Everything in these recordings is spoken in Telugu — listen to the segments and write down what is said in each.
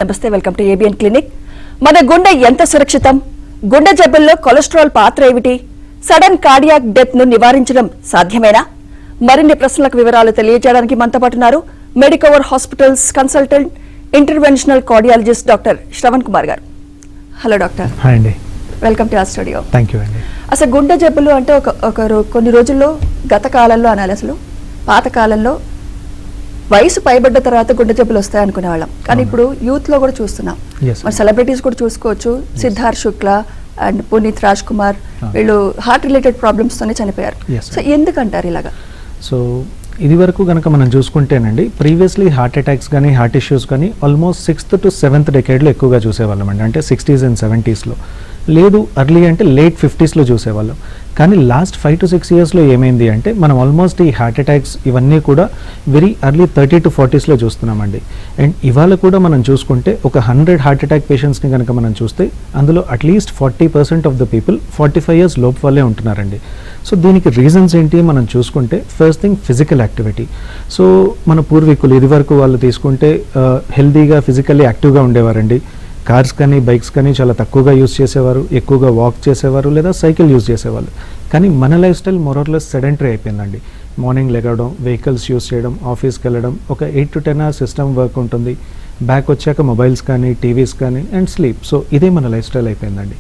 నమస్తే, వెల్కమ్ టు ఏబిఎన్ క్లినిక్. మన గుండె ఎంత సురక్షితం? గుండె జబ్బుల్లో కొలెస్ట్రాల్ పాత్ర ఏమిటి? సడన్ కార్డియాక్ డెత్ ను నివారించడం సాధ్యమేనా? మరిన్ని ప్రశ్నలకు వివరాలు తెలియజేయడానికి మనతో పాటు ఉన్నారు Medicover hospitals consultant interventional cardiologist doctor Shravan Kumar గారు. Hello doctor. హాయ్ అండి. Welcome to our studio. Thank you అండి. అసలు గుండె జబ్బులు అంటే కొన్ని రోజుల్లో, గత కాలంలో అనాలి, అసలు పాత కాలంలో వయసు పైబడ్డ తర్వాత గుండె జబ్బులు వస్తాయి అనుకునేవాళ్ళం. కానీ ఇప్పుడు యూత్ లో కూడా చూస్తున్నాం. మరి సెలబ్రిటీస్ కూడా చూసుకోవచ్చు. సిద్ధార్థ్ శుక్లా అండ్ పునీత్ రాజ్ కుమార్ వీళ్ళు హార్ట్ రిలేటెడ్ ప్రాబ్లమ్స్ తోనే చనిపోయారు. సో ఎందుకంటారు ఇలాగా? సో ఇది వరకు కనుక మనం చూసుకుంటేనండి, ప్రీవియస్లీ హార్ట్ అటాక్స్ కానీ హార్ట్ ఇష్యూస్ కానీ ఆల్మోస్ట్ 6th to 7th డెకేడ్లో ఎక్కువగా చూసేవాళ్ళం అండి. అంటే 60s and 70sలో, లేదు అర్లీ అంటే లేట్ 50sలో చూసేవాళ్ళం. కానీ లాస్ట్ 5 to 6 yearsలో ఏమైంది అంటే మనం ఆల్మోస్ట్ ఈ హార్ట్ అటాక్స్ ఇవన్నీ కూడా వెరీ అర్లీ 30 to 40sలో చూస్తున్నామండి. అండ్ ఇవాళ కూడా మనం చూసుకుంటే ఒక 100 హార్ట్ అటాక్ పేషెంట్స్ని కనుక మనం చూస్తే అందులో at least 40% of the people 45 years లోపు వాళ్ళే ఉంటున్నారండి. సో దీనికి రీజన్స్ ఏంటి మనం చూసుకుంటే, first thing physical activity. So మన పూర్వీకులు ఇది వరకు వాళ్ళు తీసుకుంటే హెల్దీగా ఫిజికల్లీ యాక్టివ్గా ఉండేవారండి. కార్స్ కానీ బైక్స్ కానీ చాలా తక్కువగా యూజ్ చేసేవారు, ఎక్కువగా వాక్ చేసేవారు లేదా సైకిల్ యూజ్ చేసేవాళ్ళు. కానీ మన లైఫ్ స్టైల్ మోరర్లెస్ సెడెంటరీ అయిపోయిందండి. మార్నింగ్ లెగవడం, వెహికల్స్ యూజ్ చేయడం, ఆఫీస్కి వెళ్ళడం, ఒక 8 to 10 hours సిస్టమ్ వర్క్ ఉంటుంది. బ్యాక్ వచ్చాక మొబైల్స్ కానీ టీవీస్ కానీ అండ్ స్లీప్. సో ఇదే మన లైఫ్ స్టైల్ అయిపోయిందండి.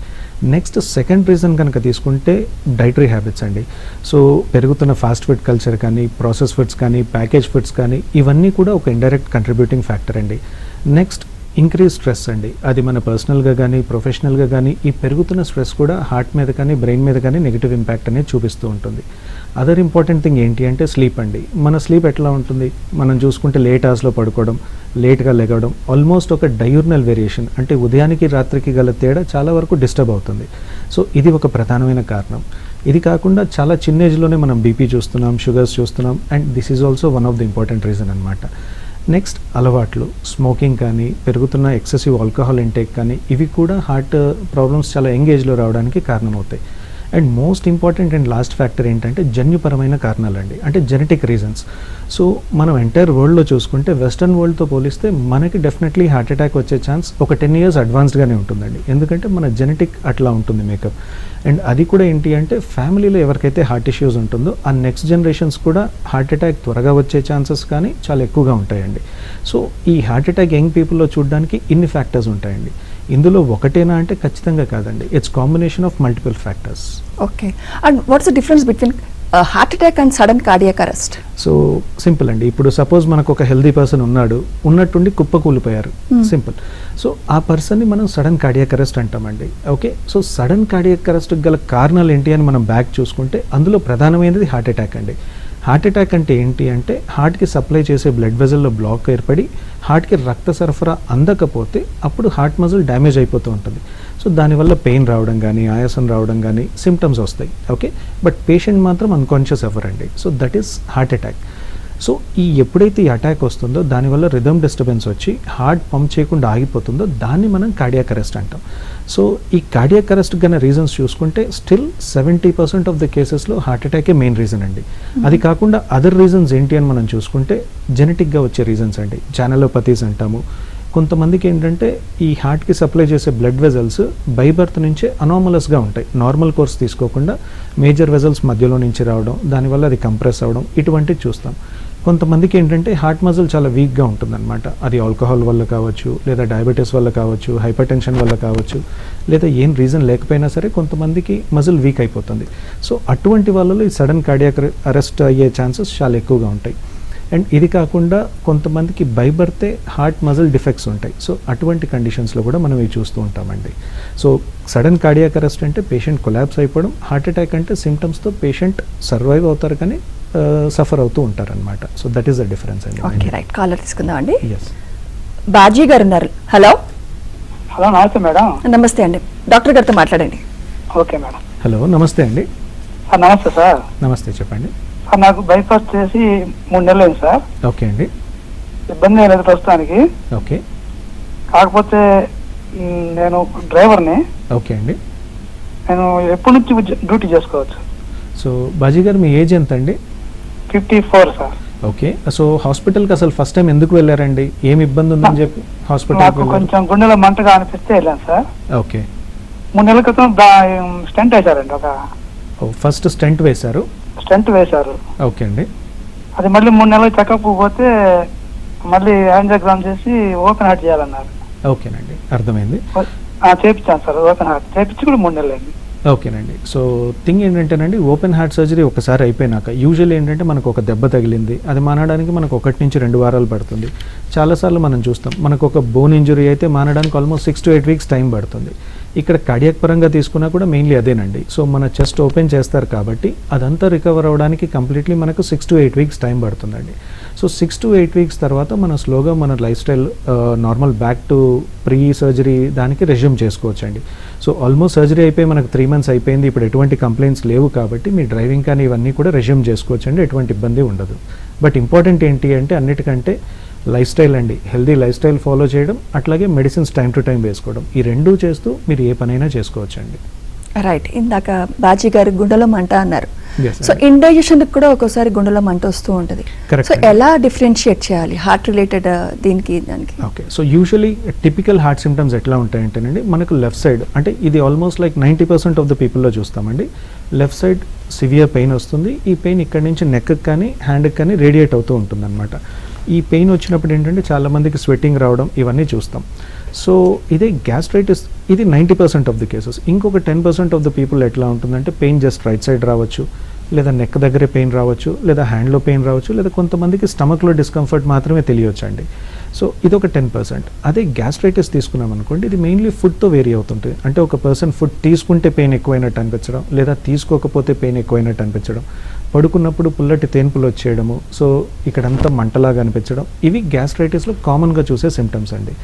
నెక్స్ట్ సెకండ్ రీజన్ కనుక తీసుకుంటే డైటరీ హ్యాబిట్స్ అండి. సో పెరుగుతున్న ఫాస్ట్ ఫుడ్ కల్చర్ కానీ, ప్రాసెస్ ఫుడ్స్ కానీ, ప్యాకేజ్ ఫుడ్స్ కానీ, ఇవన్నీ కూడా ఒక ఇండైరెక్ట్ కంట్రిబ్యూటింగ్ ఫ్యాక్టర్ అండి. నెక్స్ట్ ఇంక్రీజ్ స్ట్రెస్ అండి. అది మన పర్సనల్గా కానీ ప్రొఫెషనల్గా కానీ ఈ పెరుగుతున్న స్ట్రెస్ కూడా హార్ట్ మీద కానీ బ్రెయిన్ మీద కానీ నెగిటివ్ ఇంపాక్ట్ అనేది చూపిస్తూ ఉంటుంది. అదర్ ఇంపార్టెంట్ థింగ్ ఏంటి అంటే స్లీప్ అండి. మన స్లీప్ ఎట్లా ఉంటుంది? మనం చూసుకుంటే లేట్ అవర్స్లో పడుకోవడం, లేట్గా లెగవడం, ఆల్మోస్ట్ ఒక డయూర్నల్ వేరియేషన్, అంటే ఉదయానికి రాత్రికి గల తేడా చాలా వరకు డిస్టర్బ్ అవుతుంది. సో ఇది ఒక ప్రధానమైన కారణం. ఇది కాకుండా చాలా చిన్న ఏజ్లోనే మనం బీపీ చూస్తున్నాం, షుగర్స్ చూస్తున్నాం, and this is also one of the important reason అనమాట. నెక్స్ట్ అలవాట్లు, స్మోకింగ్ కానీ, పెరుగుతున్న ఎక్సెసివ్ ఆల్కహాల్ ఇంటేక్ కానీ, ఇవి కూడా హార్ట్ ప్రాబ్లమ్స్ చాలా యంగ్ ఏజ్లో రావడానికి కారణమవుతాయి. And most important and last factor ఏంటంటే జన్యుపరమైన కారణాలండి, అంటే జెనెటిక్ రీజన్స్. సో మనం ఎంటైర్ వరల్డ్లో చూసుకుంటే వెస్టర్న్ వరల్డ్తో పోలిస్తే మనకి డెఫినెట్లీ హార్ట్ అటాక్ వచ్చే ఛాన్స్ ఒక 10 years అడ్వాన్స్డ్గానే ఉంటుందండి. ఎందుకంటే మన జెనెటిక్ అట్లా ఉంటుంది మేకప్. అండ్ అది కూడా ఏంటి అంటే ఫ్యామిలీలో ఎవరికైతే హార్ట్ ఇష్యూస్ ఉంటుందో ఆ నెక్స్ట్ జనరేషన్స్ కూడా హార్ట్ అటాక్ త్వరగా వచ్చే ఛాన్సెస్ కానీ చాలా ఎక్కువగా ఉంటాయండి. సో ఈ హార్ట్ అటాక్ యంగ్ పీపుల్లో చూడడానికి ఇన్ని ఫ్యాక్టర్స్ ఉంటాయండి. ఇందులో ఒకటేనా అంటే ఖచ్చితంగా కాదండి. It's combination of multiple factors. Okay. And what's the difference between heart attack and sudden cardiac arrest? So simple అండి. ఇప్పుడు సపోజ్ మనకు ఒక హెల్దీ పర్సన్ ఉన్నాడు, ఉన్నట్టుండి కుప్పకూలిపోయారు, సింపుల్. సో ఆ పర్సన్ని మనం సడన్ కార్డియాక్ అరెస్ట్ అంటామండి. Okay. So sudden cardiac arrest గల కారణాలు ఏంటి అని మనం బ్యాక్ చూసుకుంటే అందులో ప్రధానమైనది హార్ట్ అటాక్ అండి. హార్ట్ అటాక్ అంటే ఏంటి అంటే హార్ట్కి సప్లై చేసే బ్లడ్ వెజల్లో బ్లాక్ ఏర్పడి హార్ట్కి రక్త సరఫరా అందకపోతే అప్పుడు హార్ట్ మజిల్ డ్యామేజ్ అయిపోతూ ఉంటుంది. సో దానివల్ల పెయిన్ రావడం కానీ, ఆయాసం రావడం కానీ సిమ్టమ్స్ వస్తాయి. ఓకే. బట్ పేషెంట్ మాత్రం అన్కాన్షియస్ అవ్వరండి. So that is heart attack. So ఎప్పుడైతే ఈ అటాక్ వస్తుందో దానివల్ల రిథమ్ డిస్టర్బెన్స్ వచ్చి హార్ట్ పంప్ చేయకుండా ఆగిపోతుందో దాన్ని మనం కార్డియాక్ అరెస్ట్ అంటాం. సో ఈ కార్డియాక్ అరెస్ట్ గన రీజన్స్ చూసుకుంటే స్టిల్ 70% ఆఫ్ ద కేసెస్లో హార్ట్ అటాకే మెయిన్ రీజన్ అండి. అది కాకుండా అదర్ రీజన్స్ ఏంటి అని మనం చూసుకుంటే జెనెటిక్గా వచ్చే రీజన్స్ అండి. ఛానలోపతీస్ అంటాము. కొంతమందికి ఏంటంటే ఈ హార్ట్కి సప్లై చేసే బ్లడ్ వెజల్స్ బై బర్త్ నుంచే అనామలస్గా ఉంటాయి. నార్మల్ కోర్స్ తీసుకోకుండా మేజర్ వెజల్స్ మధ్యలో నుంచి రావడం, దానివల్ల అది కంప్రెస్ అవ్వడం, ఇటువంటివి చూస్తాం. కొంతమందికి ఏంటంటే హార్ట్ మజిల్ చాలా వీక్గా ఉంటుందన్నమాట. అది ఆల్కహాల్ వల్ల కావచ్చు, లేదా డయాబెటీస్ వల్ల కావచ్చు, హైపర్ టెన్షన్ వల్ల కావచ్చు, లేదా ఏం రీజన్ లేకపోయినా సరే కొంతమందికి మజిల్ వీక్ అయిపోతుంది. సో అటువంటి వాళ్ళలో ఈ సడన్ కార్డియాక్ అరెస్ట్ అయ్యే ఛాన్సెస్ చాలా ఎక్కువగా ఉంటాయి. అండ్ ఇది కాకుండా కొంతమందికి బై బర్తే హార్ట్ మజిల్ డిఫెక్ట్స్ ఉంటాయి. సో అటువంటి కండిషన్స్లో కూడా మనం ఇవి చూస్తూ ఉంటామండి. సో సడన్ కార్డియాక్ అరెస్ట్ అంటే పేషెంట్ కొలాప్స్ అయిపోవడం, హార్ట్ అటాక్ అంటే సిమ్టమ్స్తో పేషెంట్ సర్వైవ్ అవుతారు కానీ సఫర్ అవుతూ ఉంటారనమాట. So that is the difference అండి. Okay, right. కాలర్ తీసుకుందాం అండి. ఎస్, బాజీ గారు ఉన్నారు. హలో. హలో, నమస్తే మేడం. నమస్తే అండి. డాక్టర్ గారితో మాట్లాడండి. Okay madam. హలో, నమస్తే అండి. నమస్తే సార్. నమస్తే, చెప్పండి. సార్ నాకు బైపాస్ చేసి 3 నెలలు అయింది సార్. ఓకే అండి. ఇబ్బంది లేదు ప్రస్తుతానికి. ఓకే. కాకపోతే నేను డ్రైవర్ని. ఓకే అండి. నేను ఎప్పటి నుంచి డ్యూటీ చేసుకోవచ్చు? సో బాజీ గారు మీ ఏజ్ ఎంత అండి? 54 సార్. ఓకే. సో హాస్పిటల్కి అసలు ఫస్ట్ టైం ఎందుకు వెళ్ళారండి? ఏమి ఇబ్బంది ఉందని చెప్పి హాస్పిటల్కి నాకు వెళ్ళారు? కొంచెం గుండెలో మంటగా అనిపిస్తే వెళ్ళాను సార్. ఓకే. 3 నెలల క్రితం స్టెంట్ వేశారండి, ఒక ఫస్ట్ స్టెంట్ వేశారు. స్టెంట్ వేశారు. ఓకే అండి. అది మళ్ళీ 3 నెలలు చెకప్ పోతే మళ్ళీ యాంజియోగ్రామ్ చేసి ఓపెన్ హార్ట్ చేయాలన్నారు. ఓకేనండి, అర్థమైంది. చేపించాను సార్, ఓపెన్ హార్ట్ చేపించి కూడా 3 నెలలు అయింది. ఓకేనండి. సో థింగ్ ఏంటంటేనండి, ఓపెన్ హార్ట్ సర్జరీ ఒకసారి అయిపోయినాక యూజువల్లీ ఏంటంటే మనకు ఒక దెబ్బ తగిలింది, అది మానడానికి మనకు 1 నుంచి 2 వారాలు పడుతుంది. చాలాసార్లు మనం చూస్తాం, మనకు ఒక బోన్ ఇంజరీ అయితే మానడానికి ఆల్మోస్ట్ 6 to 8 weeks టైం పడుతుంది. ఇక్కడ కార్డియాక్ పరంగా తీసుకున్నా కూడా మెయిన్లీ అదేనండి. సో మన చెస్ట్ ఓపెన్ చేస్తారు కాబట్టి అదంతా రికవర్ అవ్వడానికి కంప్లీట్లీ మనకు 6 to 8 weeks టైం పడుతుందండి. సో 6 to 8 weeks తర్వాత మనం స్లోగా మన life style normal back to pre surgery దానికి రెజ్యూమ్ చేసుకోవచ్చు అండి. సో ఆల్మోస్ట్ సర్జరీ అయిపోయి మనకు 3 months అయిపోయింది, ఇప్పుడు ఎటువంటి కంప్లైంట్స్ లేవు కాబట్టి మీ డ్రైవింగ్ కానీ ఇవన్నీ కూడా రెజ్యూమ్ చేసుకోవచ్చు అండి, ఎటువంటి ఇబ్బంది ఉండదు. బట్ ఇంపార్టెంట్ ఏంటి అంటే అన్నిటికంటే లైఫ్ స్టైల్ అండి, హెల్దీ లైఫ్ స్టైల్ ఫాలో చేయడం, అట్లాగే మెడిసిన్స్ టైం టు టైం వేసుకోవడం, ఈ 2 చేస్తూ మీరు ఏ పనైనా చేసుకోవచ్చు అండి. రైట్. ఇందాక బాజీ గారు గుండెలో మంట అన్నారు. Yes, సో ఇండైజెషన్ కూడా ఒక్కోసారి గుండెలో మంట వస్తూ ఉంటుంది. Correct, సో అండి. ఎలా డిఫరెన్షియేట్ చేయాలి హార్ట్ రిలేటెడ్ దానికి? Okay. So usually typical heart symptoms ఎట్లా ఉంటాయంటేనండి, మనకు లెఫ్ట్ సైడ్ అంటే ఇది ఆల్మోస్ట్ లైక్ 90% ఆఫ్ ద పీపుల్లో చూస్తామండి. లెఫ్ట్ సైడ్ సివియర్ పెయిన్ వస్తుంది. ఈ పెయిన్ ఇక్కడ నుంచి నెక్కి కానీ హ్యాండ్కి కానీ రేడియేట్ అవుతూ ఉంటుంది అనమాట. ఈ పెయిన్ వచ్చినప్పుడు ఏంటంటే చాలామందికి స్వెట్టింగ్ రావడం ఇవన్నీ చూస్తాం. సో ఇదే గ్యాస్ట్రైటిస్, ఇది 90% ఆఫ్ ది కేసెస్. ఇంకొక 10% ఆఫ్ ద పీపుల్ ఎట్లా ఉంటుందంటే పెయిన్ జస్ట్ రైట్ సైడ్ రావచ్చు, లేదా నెక్ దగ్గరే పెయిన్ రావచ్చు, లేదా హ్యాండ్లో పెయిన్ రావచ్చు, లేదా కొంతమందికి స్టమక్లో డిస్కంఫర్ట్ మాత్రమే తెలియవచ్చు అండి. సో ఇదొక 10%. అదే గ్యాస్ట్రైటిస్ తీసుకున్నాం అనుకోండి, ఇది మెయిన్లీ ఫుడ్తో వేరీ అవుతుంటుంది. అంటే ఒక పర్సన్ ఫుడ్ తీసుకుంటే పెయిన్ ఎక్కువైనట్టు అనిపించడం, లేదా తీసుకోకపోతే పెయిన్ ఎక్కువైనట్టు అనిపించడం, పడుకున్నప్పుడు పుల్లటి తేన్పులు వచ్చేయడము, సో ఇక్కడంతా మంటలాగా అనిపించడం, ఇవి గ్యాస్ట్రైటిస్లో కామన్గా చూసే సిమ్టమ్స్ అండి.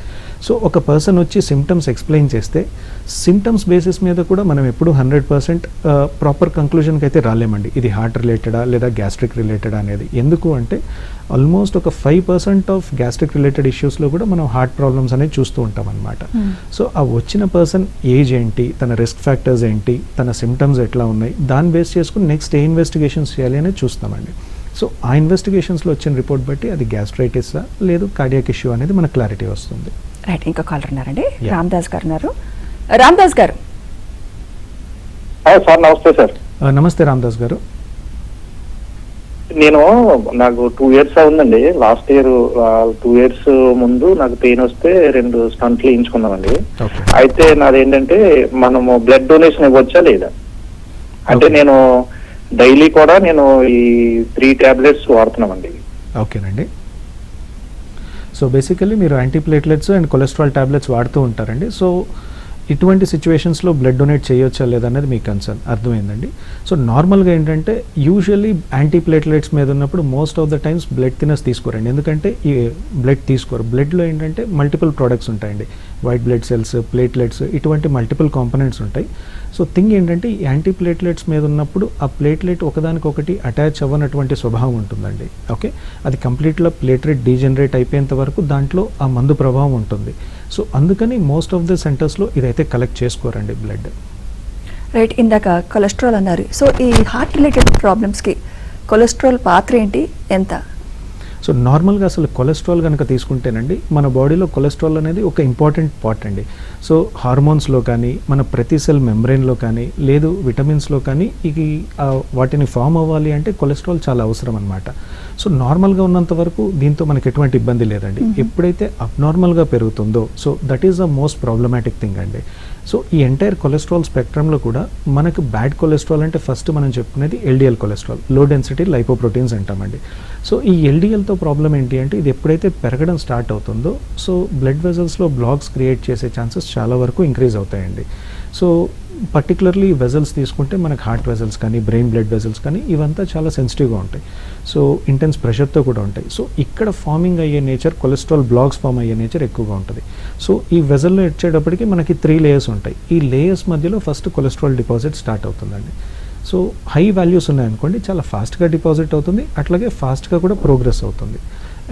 సో ఒక పర్సన్ వచ్చి సిమ్టమ్స్ ఎక్స్ప్లెయిన్ చేస్తే సిమ్టమ్స్ బేసిస్ మీద కూడా మనం ఎప్పుడు 100% ప్రాపర్ కంక్లూజన్కి అయితే రాలేమండి, ఇది హార్ట్ రిలేటెడా లేదా గ్యాస్ట్రిక్ రిలేటెడా అనేది. ఎందుకు అంటే ఆల్మోస్ట్ ఒక 5% ఆఫ్ గ్యాస్ట్రిక్ రిలేటెడ్ ఇష్యూస్లో కూడా మనం హార్ట్ ప్రాబ్లమ్స్ అనేది చూస్తూ ఉంటాం అనమాట. సో ఆ వచ్చిన పర్సన్ ఏజ్ ఏంటి, తన రిస్క్ ఫ్యాక్టర్స్ ఏంటి, తన సిమ్టమ్స్ ఎట్లా ఉన్నాయి, దాన్ని బేస్ చేసుకుని నెక్స్ట్ ఏ ఇన్వెస్టిగేషన్స్ చేయాలి అనేది చూస్తామండి. సో ఆ ఇన్వెస్టిగేషన్స్లో వచ్చిన రిపోర్ట్ బట్టి అది గ్యాస్ట్రైటిసా లేదు కార్డియాక్ ఇష్యూ అనేది మనకు క్లారిటీ వస్తుంది. రైట్. ఇంకా కాలర్ ఉన్నారండి, రామదాస్ గారు ఉన్నారు. రామదాస్ గారు. సార్ నమస్తే సార్. నమస్తే రామదాస్ గారు. నాకు 2 years అవుందండి. లాస్ట్ ఇయర్ 2 years ముందు నాకు పెయిన్ వస్తే 2 స్టంట్లు వేయించుకున్నామండి. అయితే నాది ఏంటంటే మనము బ్లడ్ డొనేషన్ ఇవ్వచ్చా లేదా అంటే, నేను డైలీ కూడా ఈ 3 tablets వాడుతున్నామండి. ఓకేనండి. సో బేసికలీ మీరు యాంటీప్లేట్లెట్స్ అండ్ కొలెస్ట్రాల్ టాబ్లెట్స్ వాడుతూ ఉంటారండి. సో ఇటువంటి సిచ్యువేషన్స్లో బ్లడ్ డొనేట్ చేయొచ్చా లేదనేది మీ కన్సర్న్, అర్థమైందండి. సో నార్మల్గా ఏంటంటే యూజువల్లీ యాంటీప్లేట్లెట్స్ మీద ఉన్నప్పుడు most of the times blood thinners తీసుకోరండి. ఎందుకంటే ఈ బ్లడ్ తీసుకోరు. బ్లడ్లో ఏంటంటే మల్టిపుల్ ప్రోడక్ట్స్ ఉంటాయండి, వైట్ బ్లడ్ సెల్స్, ప్లేట్లెట్స్, ఇటువంటి మల్టిపుల్ కాంపోనెంట్స్ ఉంటాయి. సో థింగ్ ఏంటంటే ఈ యాంటీప్లేట్లెట్స్ మీద ఉన్నప్పుడు ఆ ప్లేట్లెట్ ఒకదానికొకటి అటాచ్ అవ్వనటువంటి స్వభావం ఉంటుందండి. ఓకే, అది కంప్లీట్గా ప్లేట్లెట్ డీజనరేట్ అయిపోయేంత వరకు దాంట్లో ఆ మందు ప్రభావం ఉంటుంది. సో అందుకని మోస్ట్ ఆఫ్ ద సెంటర్స్లో ఇదైతే కలెక్ట్ చేసుకోరండి బ్లడ్. రైట్. ఇందాక కొలెస్ట్రాల్ అన్నారు. సో ఈ హార్ట్ రిలేటెడ్ ప్రాబ్లమ్స్కి కొలెస్ట్రాల్ పాత్ర ఏంటి, ఎంత? సో నార్మల్గా అసలు కొలెస్ట్రాల్ కనుక తీసుకుంటేనండి మన బాడీలో కొలెస్ట్రాల్ అనేది ఒక ఇంపార్టెంట్ పార్ట్ అండి. సో హార్మోన్స్లో కానీ మన ప్రతి సెల్ మెంబ్రెయిన్లో కానీ లేదు విటమిన్స్లో కానీ ఇది వాటిని ఫామ్ అవ్వాలి అంటే కొలెస్ట్రాల్ చాలా అవసరం అనమాట. సో నార్మల్గా ఉన్నంత వరకు దీంతో మనకి ఎటువంటి ఇబ్బంది లేదండి. ఎప్పుడైతే అబ్నార్మల్గా పెరుగుతుందో so that is the most problematic thing అండి. సో ఈ ఎంటైర్ కొలెస్ట్రాల్ స్పెక్ట్రంలో కూడా మనకు బ్యాడ్ కొలెస్ట్రాల్ అంటే ఫస్ట్ మనం చెప్పుకునేది LDL cholesterol, low density lipoproteins అంటామండి. సో ఈ ఎల్డిఎల్తో ప్రాబ్లం ఏంటి అంటే ఇది ఎప్పుడైతే పెరగడం స్టార్ట్ అవుతుందో సో బ్లడ్ వెజల్స్లో బ్లాక్స్ క్రియేట్ చేసే ఛాన్సెస్ చాలా వరకు ఇంక్రీజ్ అవుతాయండి. సో పర్టికులర్లీ వెజల్స్ తీసుకుంటే మనకు హార్ట్ వెజల్స్ కానీ బ్రెయిన్ బ్లడ్ వెజల్స్ కానీ ఇవంతా చాలా సెన్సిటివ్గా ఉంటాయి. సో ఇంటెన్స్ ప్రెషర్తో కూడా ఉంటాయి. సో ఇక్కడ ఫార్మింగ్ అయ్యే నేచర్, కొలెస్ట్రాల్ బ్లాక్స్ ఫామ్ అయ్యే నేచర్ ఎక్కువగా ఉంటుంది. సో ఈ వెజల్లో వచ్చేటప్పటికి మనకి 3 layers ఉంటాయి. ఈ లేయర్స్ మధ్యలో ఫస్ట్ కొలెస్ట్రాల్ డిపాజిట్ స్టార్ట్ అవుతుందండి. సో హై వాల్యూస్ ఉన్నాయనుకోండి చాలా ఫాస్ట్గా డిపాజిట్ అవుతుంది, అట్లాగే ఫాస్ట్గా కూడా ప్రోగ్రెస్ అవుతుంది.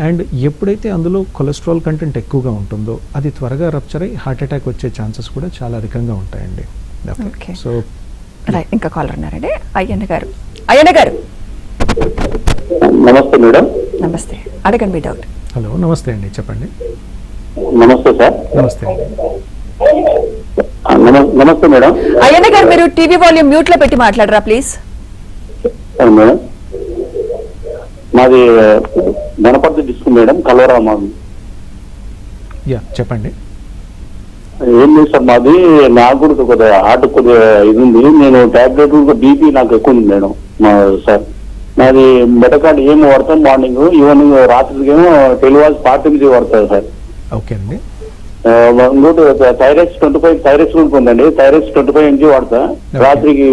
అండ్ ఎప్పుడైతే అందులో కొలెస్ట్రాల్ కంటెంట్ ఎక్కువగా ఉంటుందో అది త్వరగా రప్చర్ అయ్యి హార్ట్ అటాక్ వచ్చే ఛాన్సెస్ కూడా చాలా అధికంగా ఉంటాయండి. ఓకే. So right. ఇంకా కాలర్ ఉన్నారండి, అయ్యన్న గారు. అయ్యన్న గారు. నమస్తే మేడం. నమస్తే, అడగండి మీ డౌట్. హలో, నమస్తే అండి, చెప్పండి. నమస్తే సార్. నమస్తే అండి. నమస్తే మేడం. అయ్యన్న గారు, మీరు టీవీ వాల్యూమ్ మ్యూట్ లో పెట్టి మాట్లాడరా ప్లీజ్. మేడం, మాది గణపతి డిస్ట్రిక్ట్ మేడం, కలవరా మాది. యా, చెప్పండి. ఏం లేదు సార్, మాది నాకు కూడా కొద్దిగా హార్ట్ కొద్దిగా ఇది ఉంది. నేను టాబ్లెట్ బీపీ నాకు ఎక్కువ ఉంది మేడం. సార్ నాది మెటకార్డ్ ఏమో వాడతాను, మార్నింగ్ ఈవినింగ్, రాత్రికి ఏమో టెలివాజ్ 40 mg వాడతాను సార్. ఓకే అండి. ఇంకోటి థైరాక్స్ 25 థైరాక్స్ ఉంటుందండి, థైరాక్స్ 25 mg వాడతా. రాత్రికి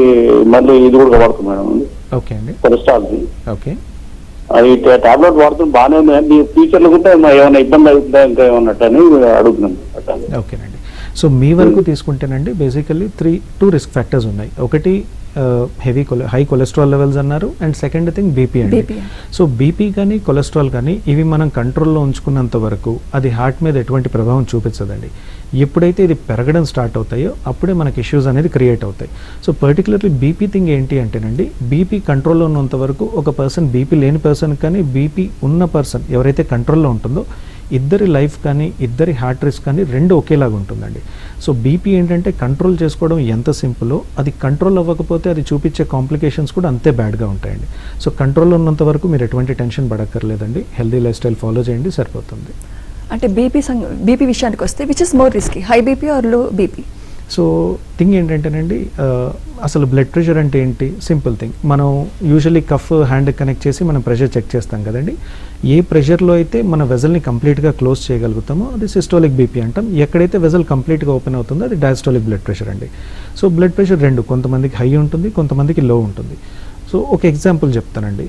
మళ్ళీ ఇది కూడా వాడతాం మేడం. ఓకే అండి. కొలెస్ట్రాల్. ఓకే. అది టాబ్లెట్ వాడుతుంది బాగానే ఉంది, మీ ఫ్యూచర్ లో కూడా ఏమైనా ఇబ్బంది అవుతుందా ఇంకా ఏమన్నట్టు అని అడుగుతున్నాను. ఓకేనండి. సో మీ వరకు తీసుకుంటేనండి బేసికల్లీ 2 రిస్క్ ఫ్యాక్టర్స్ ఉన్నాయి. ఒకటి హై కొలెస్ట్రాల్ లెవెల్స్ అన్నారు, అండ్ సెకండ్ థింగ్ బీపీ అండి. సో బీపీ కానీ కొలెస్ట్రాల్ కానీ ఇవి మనం కంట్రోల్లో ఉంచుకున్నంత వరకు అది హార్ట్ మీద ఎటువంటి ప్రభావం చూపించదండి. ఎప్పుడైతే ఇది పెరగడం స్టార్ట్ అవుతాయో అప్పుడే మనకి ఇష్యూస్ అనేది క్రియేట్ అవుతాయి. సో పర్టికులర్లీ బీపీ థింగ్ ఏంటి అంటేనండి, బీపీ కంట్రోల్లో ఉన్నంత వరకు ఒక పర్సన్, బీపీ లేని పర్సన్ కానీ బీపీ ఉన్న పర్సన్ ఎవరైతే కంట్రోల్లో ఉంటుందో ఇద్దరి లైఫ్ కానీ ఇద్దరి హార్ట్ రిస్క్ కానీ రెండు ఒకేలాగా ఉంటుందండి. సో బీపీ ఏంటంటే కంట్రోల్ చేసుకోవడం ఎంత సింపులో, అది కంట్రోల్ అవ్వకపోతే అది చూపించే కాంప్లికేషన్స్ కూడా అంతే బ్యాడ్గా ఉంటాయండి. సో కంట్రోల్లో ఉన్నంత వరకు మీరు ఎటువంటి టెన్షన్ పడక్కర్లేదండి, హెల్దీ లైఫ్ స్టైల్ ఫాలో చేయండి, సరిపోతుంది. అంటే బీపీ విషయానికి వస్తే which is more risky, high BP or low BP? So thing ఏంటంటేనండి, అసలు బ్లడ్ ప్రెషర్ అంటే ఏంటి? Simple thing. మనం యూజువల్లీ కఫ్ హ్యాండ్ కనెక్ట్ చేసి మనం ప్రెషర్ చెక్ చేస్తాం కదండి. ఏ ప్రెషర్లో అయితే మన వెజల్ని కంప్లీట్గా క్లోజ్ చేయగలుగుతామో అది సిస్టోలిక్ బీపీ అంటాం. ఎక్కడైతే వెజల్ కంప్లీట్గా ఓపెన్ అవుతుందో అది డయాస్టోలిక్ బ్లడ్ ప్రెషర్ అండి. సో బ్లడ్ ప్రెషర్ రెండు, కొంతమందికి హై ఉంటుంది, కొంతమందికి లో ఉంటుంది. సో ఒక ఎగ్జాంపుల్ చెప్తానండి.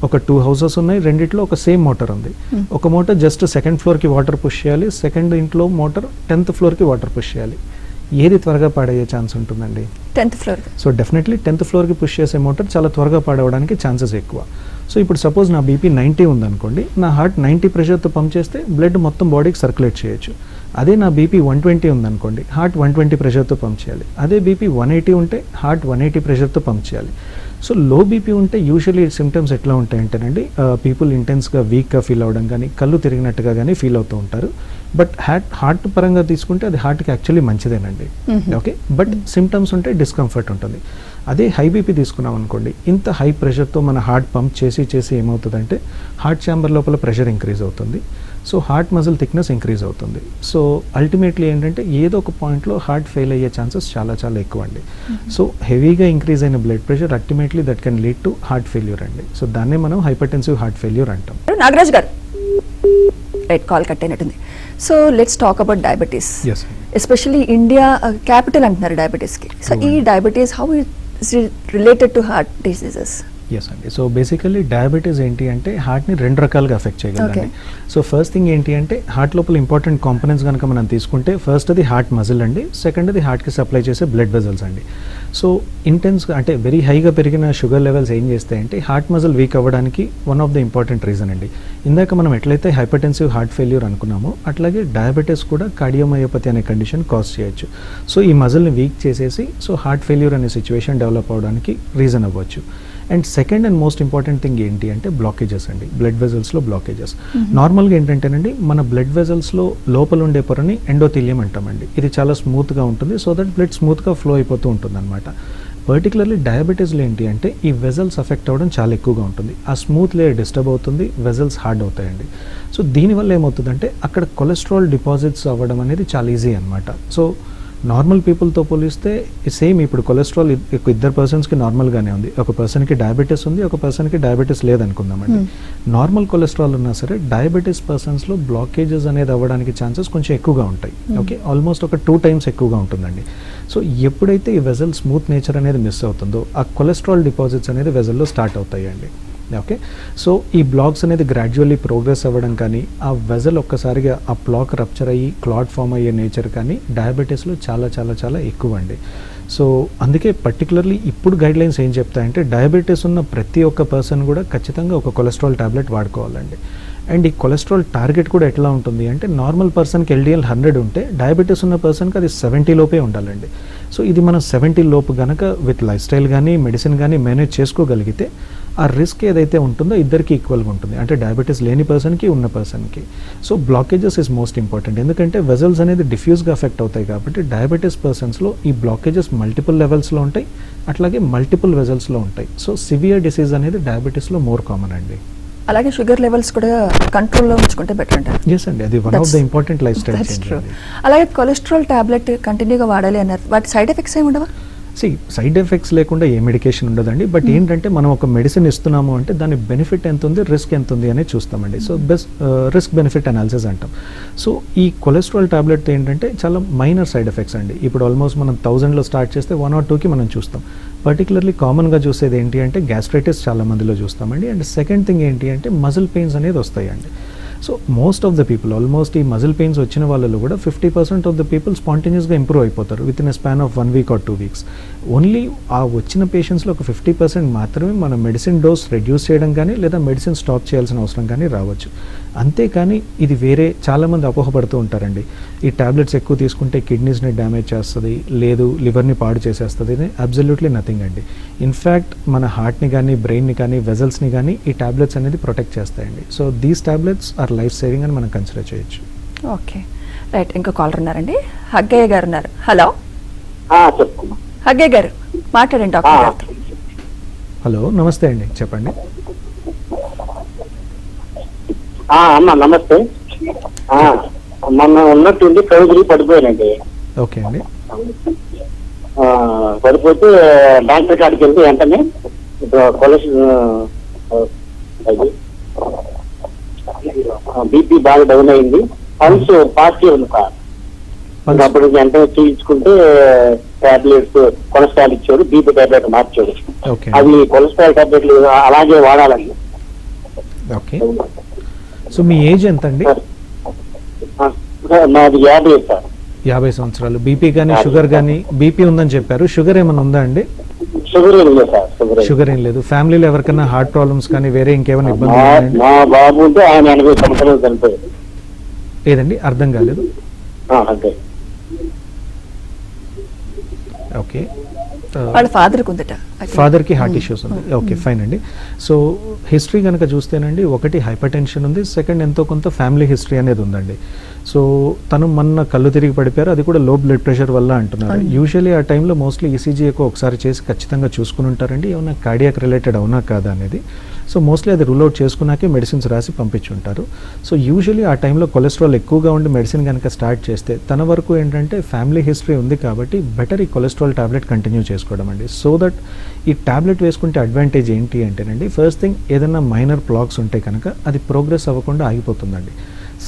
ఒక 2 houses ఉన్నాయి, రెండిట్లో ఒక సేమ్ మోటార్ ఉంది. ఒక మోటార్ జస్ట్ 2nd floorకి వాటర్ పుష్ చేయాలి, సెకండ్ ఇంట్లో మోటార్ 10th floorకి వాటర్ పుష్ చేయాలి. ఏది త్వరగా పాడయ్యే ఛాన్స్ ఉంటుందండి? 10th floor. So definitely 10th floorకి పుష్ చేసే మోటార్ చాలా త్వరగా పాడవడానికి ఛాన్సెస్ ఎక్కువ. సో ఇప్పుడు సపోజ్ నా బీపీ 90 ఉందనుకోండి, నా హార్ట్ 90 ప్రెషర్తో పంప్ చేస్తే బ్లడ్ మొత్తం బాడీకి సర్క్యులేట్ చేయొచ్చు. అదే నా బీపీ 120 ఉందనుకోండి, హార్ట్ 120 ప్రెషర్తో పంప్ చేయాలి. అదే బీపీ 180 ఉంటే హార్ట్ 180 ప్రెషర్తో పంప్ చేయాలి. సో లో బీపీ ఉంటే యూజువల్లీ సిమ్టమ్స్ ఎట్లా ఉంటాయంటేనండి, పీపుల్ ఇంటెన్స్గా వీక్గా ఫీల్ అవ్వడం కానీ, కళ్ళు తిరిగినట్టుగా కానీ ఫీల్ అవుతూ ఉంటారు. బట్ హార్ట్ పరంగా తీసుకుంటే అది హార్ట్కి యాక్చువల్లీ మంచిదేనండి. ఓకే, బట్ సిమ్టమ్స్ ఉంటే డిస్కంఫర్ట్ ఉంటుంది. అదే హై బీపీ తీసుకున్నాం అనుకోండి, ఇంత హై ప్రెషర్తో మన హార్ట్ పంప్ చేసి ఏమవుతుందంటే హార్ట్ ఛాంబర్ లోపల ప్రెషర్ ఇంక్రీజ్ అవుతుంది. So heart muscle thickness increase అవుతుంది. సో అల్టిమేట్లీ ఏంటంటే ఏదో ఒక పాయింట్లో హార్ట్ ఫెయిల్ అయ్యే ఛాన్సెస్ చాలా చాలా ఎక్కువ అండి. సో హెవీగా ఇంక్రీజ్ అయిన blood pressure ultimately that can lead to heart failure అండి. సో దాన్నే మనం హైపర్టెన్సివ్ హార్ట్ ఫెయిల్యూర్ అంటాం. Nagaraj garu, right, call cut అయినట్టుంది. So let's talk about diabetes. Especially India capital అంటున్నారు డయాబెటీస్కి. సో ఈ diabetes how is related to heart diseases? Yes అండి. సో బేసికల్లీ డయాబెటీస్ ఏంటి అంటే హార్ట్ని 2 రకాలుగా అఫెక్ట్ చేయగలండి. సో ఫస్ట్ థింగ్ ఏంటి అంటే హార్ట్ లోపల ఇంపార్టెంట్ కాంపోనెంట్స్ కనుక మనం తీసుకుంటే ఫస్ట్ అది హార్ట్ మజిల్ అండి, సెకండ్ అది హార్ట్కి సప్లై చేసే బ్లడ్ వెజల్స్ అండి. సో ఇంటెన్స్గా అంటే వెరీ హైగా పెరిగిన షుగర్ లెవెల్స్ ఏం చేస్తాయంటే హార్ట్ మజిల్ వీక్ అవ్వడానికి one of the important reason అండి. ఇందాక మనం ఎట్లయితే హైపర్టెన్సివ్ హార్ట్ ఫెయిల్యూర్ అనుకున్నామో అట్లాగే డయాబెటీస్ కూడా కార్డియోమయోపతి అనే కండిషన్ కాజ్ చేయొచ్చు. సో ఈ మజిల్ని వీక్ చేసేసి సో హార్ట్ ఫెయిల్యూర్ అనే సిచ్యువేషన్ డెవలప్ అవ్వడానికి రీజన్ అవ్వచ్చు. And second and most important thing ఏంటి అంటే బ్లాకేజెస్ అండి, బ్లడ్ వెజల్స్లో బ్లాకేజెస్. నార్మల్గా ఏంటంటేనండి మన బ్లడ్ వెజల్స్లో లోపల ఉండే పొరని ఎండోథీలియం అంటామండి. ఇది చాలా స్మూత్గా ఉంటుంది, సో దట్ బ్లడ్ స్మూత్గా ఫ్లో అయిపోతూ ఉంటుంది అనమాట. పర్టికులర్లీ డయాబెటీస్లో ఏంటి అంటే ఈ వెజల్స్ అఫెక్ట్ అవ్వడం చాలా ఎక్కువగా ఉంటుంది. ఆ స్మూత్ లేయర్ డిస్టర్బ్ అవుతుంది, వెజల్స్ హార్డ్ అవుతాయండి. సో దీనివల్ల ఏమవుతుందంటే అక్కడ కొలెస్ట్రాల్ డిపాజిట్స్ అవ్వడం అనేది చాలా ఈజీ అనమాట. సో నార్మల్ పీపుల్తో పోలిస్తే సేమ్ ఇప్పుడు కొలెస్ట్రాల్ ఇద్దరు పర్సన్స్కి నార్మల్గానే ఉంది. ఒక పర్సన్కి డయాబెటీస్ ఉంది, ఒక పర్సన్కి డయాబెటీస్ లేదనుకుందామండి. నార్మల్ కొలెస్ట్రాల్ ఉన్నా సరే డయాబెటీస్ పర్సన్స్లో బ్లాకేజెస్ అనేది అవ్వడానికి ఛాన్సెస్ కొంచెం ఎక్కువగా ఉంటాయి. ఓకే, ఆల్మోస్ట్ ఒక 2 times ఎక్కువగా ఉంటుందండి. సో ఎప్పుడైతే ఈ వెజల్ స్మూత్ నేచర్ అనేది మిస్ అవుతుందో ఆ కొలెస్ట్రాల్ డిపాజిట్స్ అనేది వెజల్లో స్టార్ట్ అవుతాయండి. ఓకే, సో ఈ బ్లాక్స్ అనేది గ్రాడ్యువల్లీ ప్రోగ్రెస్ అవ్వడం కానీ ఆ వెజల్ ఒక్కసారిగా ఆ బ్లాక్ రప్చర్ అయ్యి క్లాట్ ఫామ్ అయ్యే నేచర్ కానీ డయాబెటీస్లో చాలా చాలా చాలా ఎక్కువ అండి. సో అందుకే పర్టికులర్లీ ఇప్పుడు గైడ్లైన్స్ ఏం చెప్తాయంటే డయాబెటీస్ ఉన్న ప్రతి ఒక్క పర్సన్ కూడా ఖచ్చితంగా ఒక కొలెస్ట్రాల్ టాబ్లెట్ వాడుకోవాలండి. అండ్ ఈ కొలెస్ట్రాల్ టార్గెట్ కూడా ఎట్లా ఉంటుంది అంటే నార్మల్ పర్సన్కి LDL 100 ఉంటే డయాబెటీస్ ఉన్న పర్సన్కి అది 70 లోపే ఉండాలండి. సో ఇది మనం 70 లోపు కనుక విత్ లైఫ్ స్టైల్ కానీ మెడిసిన్ కానీ మేనేజ్ చేసుకోగలిగితే ఆ రిస్క్ ఏదైతే ఉంటుందో ఇద్దరికి ఈక్వల్గా ఉంటుంది, అంటే డయాబెటీస్ లేని పర్సన్కి ఉన్న పర్సన్కి. So blockages is most important, ఎందుకంటే వెజల్స్ అనేది డిఫ్యూజ్గా ఎఫెక్ట్ అవుతాయి కాబట్టి డయాబెటీస్ పర్సన్స్లో ఈ బ్లాకేజెస్ మల్టిపుల్ లెవెల్స్లో ఉంటాయి, అట్లాగే మల్టిపుల్ వెజల్స్లో ఉంటాయి. సో సివియర్ డిసీజ్ అనేది డయాబెటీస్లో మోర్ కామన్ అండి. అలాగే షుగర్ లెవెల్స్ కూడా కంట్రోల్లో ఉంచుకుంటే బెటర్ అంటారు. ఎస్ అండి, అది one of the important life style change. అలాగే కొలెస్ట్రాల్ టాబ్లెట్ కంటిన్యూగా వాడాలి అన్నారు, వాటి సైడ్ ఎఫెక్ట్స్ ఏమి ఉండవా? సైడ్ ఎఫెక్ట్స్ లేకుండా ఏ మెడికేషన్ ఉండదండి, బట్ ఏంటంటే మనం ఒక మెడిసిన్ ఇస్తున్నాము అంటే దాని బెనిఫిట్ ఎంత ఉంది, రిస్క్ ఎంత ఉంది అనేది చూస్తామండి. సో రిస్క్ బెనిఫిట్ అనాలిసిస్ అంటాం. సో ఈ కొలెస్ట్రాల్ టాబ్లెట్ ఏంటంటే చాలా మైనర్ సైడ్ ఎఫెక్ట్స్ అండి. ఇప్పుడు ఆల్మోస్ట్ మనం 1000లో స్టార్ట్ చేస్తే 1 or 2కి మనం చూస్తాం. పర్టికులర్లీ కామన్గా చూసేది ఏంటి అంటే గ్యాస్ట్రైటిస్ చాలా మందిలో చూస్తామండి. అండ్ సెకండ్ థింగ్ ఏంటి అంటే మజిల్ పెయిన్స్ అనేది వస్తాయండి. So most of the people, almost ఈ మజిల్ పెయిన్స్ వచ్చిన వాళ్ళలో కూడా 50% ఆఫ్ ద పీపుల్ స్పాంటేనియస్గా ఇంప్రూవ్ అయిపోతారు with in a span of 1 week or 2 weeks. Only ఆ వచ్చిన పేషెంట్స్లో ఒక 50% మాత్రమే మన మెడిసిన్ డోస్ రెడ్యూస్ చేయడం కానీ లేదా మెడిసిన్ స్టాప్ చేయాల్సిన అవసరం కానీ రావచ్చు. అంతేకాని ఇది వేరే చాలామంది అపోహపడుతూ ఉంటారండి, ఈ టాబ్లెట్స్ ఎక్కువ తీసుకుంటే కిడ్నీస్ని డ్యామేజ్ చేస్తుంది, లేదు లివర్ని పాడు చేసేస్తుంది. అబ్సల్యూట్లీ నథింగ్ అండి. ఇన్ఫ్యాక్ట్ మన హార్ట్ని కానీ బ్రెయిన్ని కానీ వెజల్స్ని కానీ ఈ టాబ్లెట్స్ అనేది ప్రొటెక్ట్ చేస్తాయండి. So these tablets are life saving అని మనం కన్సిడర్ చేయొచ్చు. ఓకే రైట్, ఇంకో కాలర్ ఉన్నారండి, హగ్గయ్య గారు ఉన్నారు. హలో చెప్పుకున్నా. హగ్గయ్య గారు మాట్లాడండి డాక్టర్ గారితో. హలో నమస్తే అండి, చెప్పండి. అమ్మా నమస్తే. మొన్న ఉన్నట్టుండి కౌగిలి పడిపోయానండి. ఓకే అండి. పడిపోతే డాక్టర్ కాడికి వెళ్తే వెంటనే కొలెస్ట్రాల్ బీపీ బాగా డౌన్ అయింది, పల్స్ పాజిటివ్ ఉంది సార్. అప్పుడు వెంటనే చూపించుకుంటే టాబ్లెట్స్ కొలెస్ట్రాల్ ఇచ్చాడు, బీపీ టాబ్లెట్ మార్చాడు. అవి కొలెస్ట్రాల్ టాబ్లెట్లు అలాగే వాడాలండి. ఓకే, సో మీ ఏజ్ ఎంత అండి? నాది 50 సార్. 50 సంవత్సరాలు. బీపీ కానీ షుగర్ కానీ, బీపీ ఉందని చెప్పారు, షుగర్ ఏమైనా ఉందా అండి? షుగర్ ఏం లేదు సార్. షుగర్ ఏం లేదు. ఫ్యామిలీలో ఎవరికైనా హార్ట్ ప్రాబ్లమ్స్ కానీ వేరే ఇంకేమైనా ఇబ్బంది? మా బాబు ఉంటే ఆయన 80 సంవత్సరాలు చనిపోయాడు. లేదండి, అర్థం కాలేదు. అంతే. ఓకే, వాళ్ళ ఫాదర్కి ఉందట, ఫాదర్కి హార్ట్ ఇష్యూస్ ఉంది. ఓకే ఫైన్ అండి. సో హిస్టరీ కనుక చూస్తేనండి, ఒకటి హైపర్ టెన్షన్ ఉంది, సెకండ్ ఎంతో కొంత ఫ్యామిలీ హిస్టరీ అనేది ఉందండి. సో తను మొన్న కళ్ళు తిరిగి పడిపోయారు, అది కూడా లో బ్లడ్ ప్రెషర్ వల్ల అంటున్నారు. యూజువల్లీ ఆ టైంలో మోస్ట్లీ ఈసీజీ ఎక్కువ ఒకసారి చేసి ఖచ్చితంగా చూసుకుని ఉంటారండి, ఏమన్నా కార్డియాక్ రిలేటెడ్ అవునా కాదా అనేది. సో మోస్ట్లీ అది రూల్ అవుట్ చేసుకున్నాకే మెడిసిన్స్ రాసి పంపించుంటారు. సో యూజువల్లీ ఆ టైంలో కొలెస్ట్రాల్ ఎక్కువగా ఉండి మెడిసిన్ కనుక స్టార్ట్ చేస్తే తన వరకు ఏంటంటే ఫ్యామిలీ హిస్టరీ ఉంది కాబట్టి బెటర్ ఈ కొలెస్ట్రాల్ టాబ్లెట్ కంటిన్యూ చేసుకోవడం అండి. సో దట్ ఈ టాబ్లెట్ వేసుకుంటే అడ్వాంటేజ్ ఏంటి అంటేనండి, ఫస్ట్ థింగ్ ఏదైనా మైనర్ బ్లాక్స్ ఉంటే కనుక అది ప్రోగ్రెస్ అవ్వకుండా ఆగిపోతుందండి.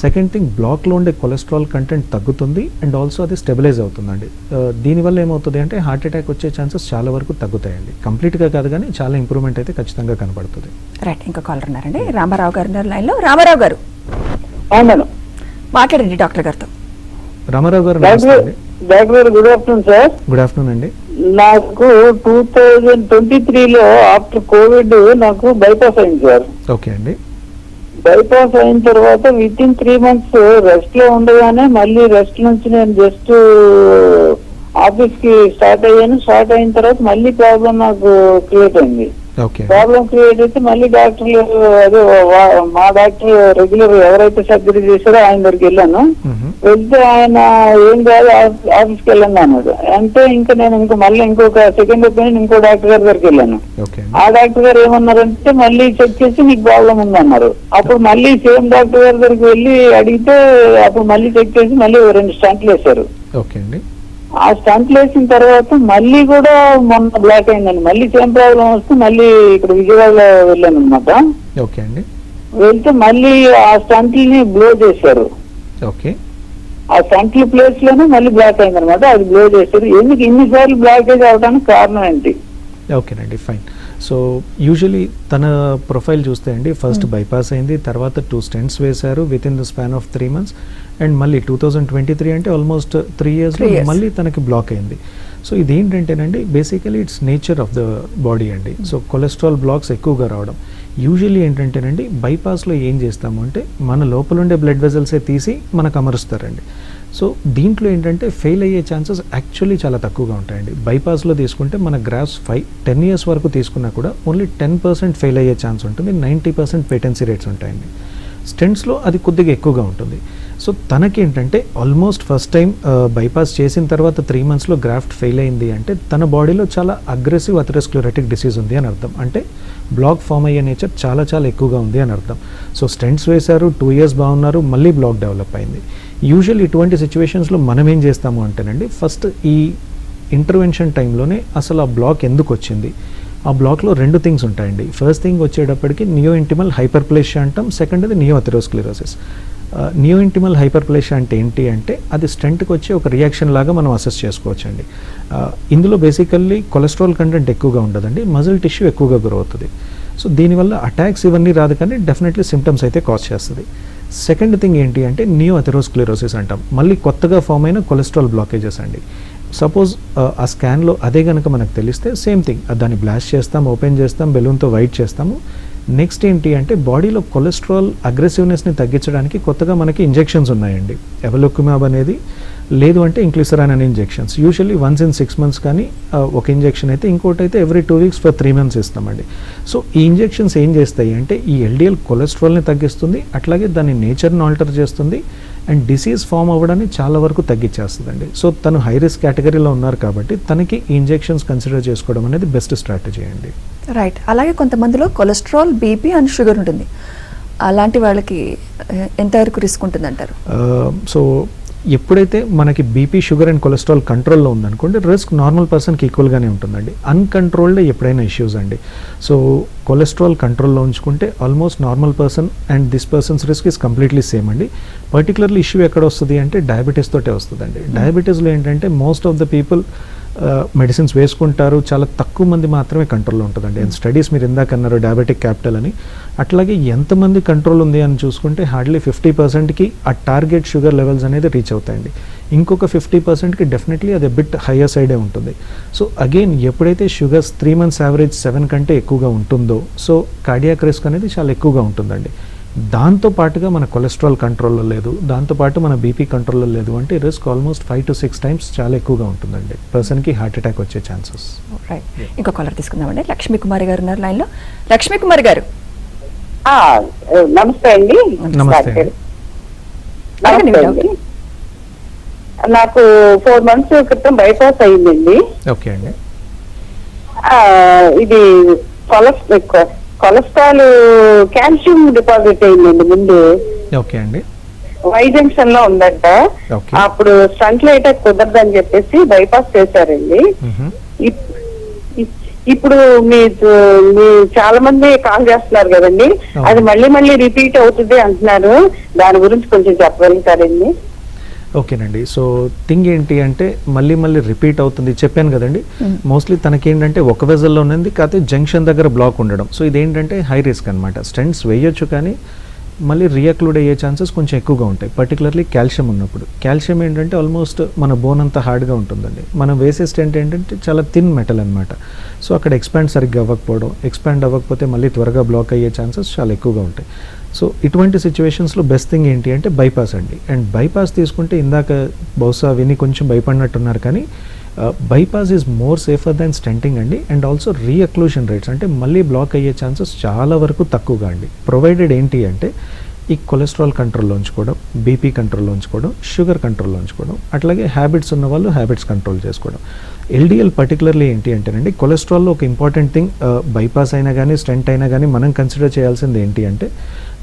సెకండ్ థింగ్, బ్లాక్లో ఉండే కొలెస్ట్రాల్ కంటెంట్ తగ్గుతుంది అండ్ ఆల్సో అది స్టెబిలైజ్ అవుతుందండి. దీనివల్ల ఏమవుతుంది అంటే హార్ట్ అటాక్ వచ్చే ఛాన్సెస్ చాలా వరకు తగ్గుతాయండి. కంప్లీట్గా కాదు కానీ చాలా ఇంప్రూవ్మెంట్ అయితే ఖచ్చితంగా కనబడుతుంది. రైట్, ఇంకా కాలర్ ఉన్నారండి, రామారావు గారు ఉన్నారు లైన్లో. రామారావు గారు మాట్లాడండి డాక్టర్ గారితో. రామారావు గారు నమస్తే అండి. డాక్టర్ గారు good afternoon sir. Good afternoon అండి. నాకు 2023లో ఆఫ్టర్ కోవిడ్ నాకు బైపాస్ అయింది సార్. ఓకే అండి. బైపాస్ అయిన తర్వాత విత్ ఇన్ 3 months రెస్ట్ లో ఉండగానే మళ్ళీ రెస్ట్ నుంచి నేను జస్ట్ ఆఫీస్ కి స్టార్ట్ అయ్యాను. స్టార్ట్ అయిన తర్వాత మళ్ళీ ప్రాబ్లం నాకు క్రియేట్ అయింది. ప్రాబ్లం క్రియేట్ అయితే మళ్ళీ డాక్టర్లు అదే మా డాక్టర్ రెగ్యులర్ ఎవరైతే సర్జరీ చేశారో ఆయన దగ్గరికి వెళ్ళాను. వెళ్తే ఆయన ఏం కాదు ఆఫీస్కి వెళ్ళండి అన్నాడు. అంటే ఇంకా నేను మళ్ళీ ఇంకొక సెకండ్ ఒపీనియన్ ఇంకో డాక్టర్ గారి దగ్గరికి వెళ్ళాను. ఆ డాక్టర్ గారు ఏమన్నారంటే మళ్ళీ చెక్ చేసి నీకు ప్రాబ్లం ఉందన్నారు. అప్పుడు మళ్ళీ సేమ్ డాక్టర్ గారి దగ్గరికి వెళ్ళి అడిగితే అప్పుడు మళ్ళీ చెక్ చేసి మళ్ళీ 2 స్టంట్లు వేశారు. ఆ స్టంట్లు వేసిన తర్వాత మళ్ళీ కూడా మొన్న బ్లాక్ అయిందండి. మళ్ళీ సేమ్ ప్రాబ్లం వస్తే మళ్ళీ ఇక్కడ విజయవాడలో వెళ్ళాను అనమాట. వెళ్తే మళ్ళీ ఆ స్టంట్లని బ్లో చేశారు. ఆ స్టంట్ల ప్లేస్ లోనే మళ్ళీ బ్లాక్ అయింది అనమాట. అది బ్లో చేశారు. ఎందుకు ఇన్నిసార్లు బ్లాకేజ్ అవడానికి కారణం ఏంటి? ఓకేనండి, ఫైన్. సో యూజువలీ తన ప్రొఫైల్ చూస్తే అండి, ఫస్ట్ బైపాస్ అయింది, తర్వాత 2 stents వేశారు with in the span of 3 months, and మళ్ళీ 2023 అంటే ఆల్మోస్ట్ 3 years మళ్ళీ తనకి బ్లాక్ అయింది. సో ఇదేంటంటేనండి basically it's nature of the body అండి. సో కొలెస్ట్రాల్ బ్లాక్స్ ఎక్కువగా రావడం, యూజువల్లీ ఏంటంటేనండి బైపాస్లో ఏం చేస్తాము అంటే మన లోపల ఉండే బ్లడ్ వెజల్సే తీసి మనకు అమరుస్తారండి. సో దీంట్లో ఏంటంటే ఫెయిల్ అయ్యే ఛాన్సెస్ యాక్చువల్లీ చాలా తక్కువగా ఉంటాయండి. బైపాస్లో తీసుకుంటే మన గ్రాఫ్స్ 10 years వరకు తీసుకున్నా కూడా ఓన్లీ 10% ఫెయిల్ అయ్యే ఛాన్స్ ఉంటుంది, 90% పేటెన్సీ రేట్స్ ఉంటాయండి. స్టెంట్స్లో అది కొద్దిగా ఎక్కువగా ఉంటుంది. సో తనకేంటంటే ఆల్మోస్ట్ ఫస్ట్ టైం బైపాస్ చేసిన తర్వాత 3 monthsలో గ్రాఫ్ట్ ఫెయిల్ అయింది అంటే తన బాడీలో చాలా అగ్రెసివ్ అథెరోస్క్లెరోటిక్ డిసీజ్ ఉంది అని అర్థం. అంటే బ్లాక్ ఫామ్ అయ్యే నేచర్ చాలా చాలా ఎక్కువగా ఉంది అని అర్థం. సో స్టెంట్స్ వేశారు, 2 years బాగున్నారు, మళ్ళీ బ్లాక్ డెవలప్ అయింది. యూజువల్ ఇటువంటి సిచ్యువేషన్స్లో మనం ఏం చేస్తాము అంటేనండి ఫస్ట్ ఈ ఇంటర్వెన్షన్ టైంలోనే అసలు ఆ బ్లాక్ ఎందుకు వచ్చింది, ఆ బ్లాక్లో 2 things ఉంటాయండి. ఫస్ట్ థింగ్ వచ్చేటప్పటికి నియో ఇంటిమల్ హైపర్ప్లేషియా అంటాం, సెకండ్ అది నియో అథెరోస్క్లెరోసిస్. నియో ఇంటిమల్ హైపర్ప్లేషియా అంటే ఏంటి అంటే అది స్టెంట్కి వచ్చే ఒక రియాక్షన్ లాగా మనం అసెస్ చేసుకోవచ్చండి. ఇందులో బేసికల్లీ కొలెస్ట్రాల్ కంటెంట్ ఎక్కువగా ఉండదండి, మజిల్ టిష్యూ ఎక్కువగా గ్రో అవుతుంది. సో దీనివల్ల అటాక్స్ ఇవన్నీ రాదు కానీ డెఫినెట్లీ సిమ్టమ్స్ అయితే కాజ్ చేస్తుంది. సెకండ్ థింగ్ ఏంటి అంటే నియో అథెరోస్క్లెరోసిస్ అంటాం, మళ్ళీ కొత్తగా ఫామ్ అయిన కొలెస్ట్రాల్ బ్లాకేజెస్ అండి. సపోజ్ ఆ స్కాన్లో అదే కనుక మనకు తెలిస్తే సేమ్ థింగ్, దాన్ని బ్లాస్ట్ చేస్తాం, ఓపెన్ చేస్తాం, బెలూన్తో వైట్ చేస్తాము. నెక్స్ట్ ఏంటి అంటే బాడీలో కొలెస్ట్రాల్ అగ్రెసివ్నెస్ని తగ్గించడానికి కొత్తగా మనకి ఇంజెక్షన్స్ ఉన్నాయండి. ఎవలోక్యుమాబ్ అనేది, లేదు అంటే ఇంక్లిసరాన్ అనే injections. Usually once in 6 months కానీ ఒక ఇంజెక్షన్ అయితే, ఇంకోటి అయితే ఎవ్రీ 2 weeks ఫర్ 3 months ఇస్తామండి. సో ఈ ఇంజెక్షన్స్ ఏం చేస్తాయి అంటే ఈ ఎల్డిఎల్ కొలెస్ట్రాల్ని తగ్గిస్తుంది, అట్లాగే దాని నేచర్ని ఆల్టర్ చేస్తుంది అండ్ డిసీజ్ ఫామ్ అవ్వడాన్ని చాలా వరకు తగ్గించేస్తుందండి. సో తను హై రిస్క్ కేటగిరీలో ఉన్నారు కాబట్టి తనకి ఈ ఇంజెక్షన్స్ కన్సిడర్ చేసుకోవడం అనేది బెస్ట్ స్ట్రాటజీ అండి. రైట్. అలాగే కొంతమందిలో కొలెస్ట్రాల్, బీపీ అండ్ షుగర్ ఉంటుంది. అలాంటి వాళ్ళకి ఎంతవరకు రిస్క్ ఉంటుంది అంటారు? సో ఎప్పుడైతే మనకి బీపీ, షుగర్ అండ్ కొలెస్ట్రాల్ కంట్రోల్లో ఉందనుకోండి రిస్క్ నార్మల్ పర్సన్కి ఈక్వల్గానే ఉంటుందండి. అన్కంట్రోల్డ్ ఎప్పుడైనా ఇష్యూస్ అండి. సో కొలెస్ట్రాల్ కంట్రోల్లో ఉంచుకుంటే almost normal person and this persons risk is completely same అండి. పర్టికులర్లీ ఇష్యూ ఎక్కడ వస్తుంది అంటే డయాబెటీస్ తోటే వస్తుందండి. డయాబెటీస్లో ఏంటంటే most of the people medicines వేసుకుంటారు, చాలా తక్కువ మంది మాత్రమే కంట్రోల్లో ఉంటుందండి. అండ్ స్టడీస్ మీరు ఇందాక అన్నారు డయాబెటిక్ క్యాపిటల్ అని, అట్లాగే ఎంతమంది కంట్రోల్ ఉంది అని చూసుకుంటే హార్డ్లీ 50%కి ఆ టార్గెట్ షుగర్ లెవెల్స్ అనేది రీచ్ అవుతాయండి. ఇంకొక 50%కి డెఫినెట్లీ అది బిట్ హయ్యర్ సైడే ఉంటుంది. సో అగైన్ ఎప్పుడైతే షుగర్స్ 3 months యావరేజ్ 7 కంటే ఎక్కువగా ఉంటుందో సో కార్డియాక్ రిస్క్ అనేది చాలా ఎక్కువగా ఉంటుందండి. దాంతో పాటుగా మన కొలెస్ట్రాల్ కంట్రోల్లో లేదు, దాంతోపాటు మన బీపీ కంట్రోల్లో లేదు అంటే రిస్క్ ఆల్మోస్ట్ 5 to 6 times చాలా ఎక్కువగా ఉంటుందండి పర్సన్కి హార్ట్ అటాక్ వచ్చే ఛాన్సెస్. రైట్. ఇంకో కాలర్ తీసుకుందామండి. లక్ష్మీ కుమారి గారు ఉన్నారు లైన్లో. లక్ష్మీ కుమారి గారు నమస్తే అండి. నమస్తే. అడగండి మీ doubt. నాకు 4 months క్రితం బైపాస్ అయిందండి. ఓకే అండి. ఇది కొలెస్ట్రాల్ కాల్షియం డిపాజిట్ అయిందండి ముందు. ఓకే అండి. వై జంక్షన్ లో ఉందంట. ఓకే. అప్పుడు స్టంట్ లైట్ కుదరదని చెప్పేసి బైపాస్ చేశారండి. ఇప్పుడు మీ చాలా మంది కాల్ చేస్తున్నారు కదండి, అది మళ్ళీ మళ్ళీ రిపీట్ అవుతుంది అంటున్నారు, దాని గురించి కొంచెం చెప్పగలుగుతారండి? ఓకేనండి. సో థింగ్ ఏంటి అంటే మళ్ళీ మళ్ళీ రిపీట్ అవుతుంది చెప్పాను కదండి. మోస్ట్లీ తనకేంటంటే ఒక వెజల్లో ఉన్నది కాకపోతే జంక్షన్ దగ్గర బ్లాక్ ఉండడం. సో ఇదేంటంటే హై రిస్క్ అనమాట. స్టెంట్స్ వేయొచ్చు కానీ మళ్ళీ రియాక్లూడ్ అయ్యే ఛాన్సెస్ కొంచెం ఎక్కువగా ఉంటాయి, పర్టికులర్లీ కాల్షియం ఉన్నప్పుడు. కాల్షియం ఏంటంటే ఆల్మోస్ట్ మన బోన్ అంతా హార్డ్గా ఉంటుందండి. మనం వేసే స్టెంట్ ఏంటంటే చాలా థిన్ మెటల్ అనమాట. సో అక్కడ ఎక్స్పాండ్ సరిగ్గా అవ్వకపోవడం, ఎక్స్పాండ్ అవ్వకపోతే మళ్ళీ త్వరగా బ్లాక్ అయ్యే ఛాన్సెస్ చాలా ఎక్కువగా ఉంటాయి. సో ఇటువంటి సిచ్యువేషన్స్లో బెస్ట్ థింగ్ ఏంటి అంటే బైపాస్ అండి. అండ్ బైపాస్ తీసుకుంటే ఇందాక బహుశా విని కొంచెం భయపడినట్టున్నారు కానీ bypass is more safer than stenting అండి. అండ్ ఆల్సో రీఅక్లూషన్ రేట్స్ అంటే మళ్ళీ బ్లాక్ అయ్యే ఛాన్సెస్ చాలా వరకు తక్కువగా అండి. ప్రొవైడెడ్ ఏంటి అంటే ఈ కొలెస్ట్రాల్ కంట్రోల్లో ఉంచుకోవడం, బీపీ కంట్రోల్లో ఉంచుకోవడం, షుగర్ కంట్రోల్లో ఉంచుకోవడం, అట్లాగే హ్యాబిట్స్ ఉన్న వాళ్ళు హ్యాబిట్స్ కంట్రోల్ చేసుకోవడం. ఎల్డిఎల్ పర్టికులర్లీ ఏంటి అంటేనండి కొలెస్ట్రాల్లో ఒక ఇంపార్టెంట్ థింగ్, బైపాస్ అయినా కానీ స్టెంట్ అయినా కానీ మనం కన్సిడర్ చేయాల్సింది ఏంటి అంటే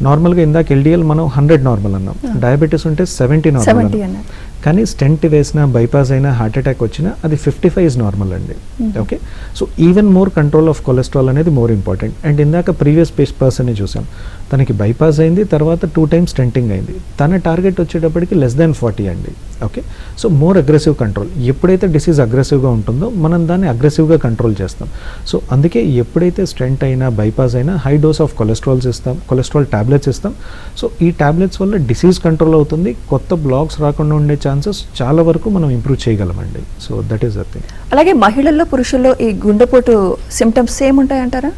నార్మల్గా ఇందాక ఎల్డిఎల్ మనం 100 నార్మల్ అన్నాం, డయాబెటీస్ ఉంటే 70 నార్మల్ అన్నాం. కానీ స్టెంట్ వేసినా బైపాస్ అయినా హార్ట్ అటాక్ వచ్చినా అది 55 ఇస్ నార్మల్ అండి. Okay. So even more control of cholesterol అనేది మోర్ ఇంపార్టెంట్. అండ్ ఇందాక ప్రీవియస్ పర్సన్ని చూసాం, తనకి బైపాస్ అయింది, తర్వాత 2 times స్టెంటింగ్ అయింది. తన టార్గెట్ వచ్చేటప్పటికి లెస్ దాన్ 40 అండి. Okay. So more aggressive control. ఎప్పుడైతే డిసీజ్ అగ్రెసివ్గా ఉంటుందో మనం దాన్ని అగ్రెసివ్గా కంట్రోల్ చేస్తాం. సో అందుకే ఎప్పుడైతే స్టెంట్ అయినా బైపాస్ అయినా హై డోస్ ఆఫ్ కొలెస్ట్రాల్స్ ఇస్తాం, కొలెస్ట్రాల్ టాబ్లెట్స్ ఇస్తాం. సో ఈ టాబ్లెట్స్ వల్ల డిసీజ్ కంట్రోల్ అవుతుంది, కొత్త బ్లాక్స్ రాకుండా ఉండే ఛాన్సెస్ చాలా వరకు మనం ఇంప్రూవ్ చేయగలమండి. So that is the thing. అలాగే మహిళల్లో పురుషుల్లో ఈ గుండెపోటు సిమ్టమ్స్ సేమ్ ఉంటాయంటారా?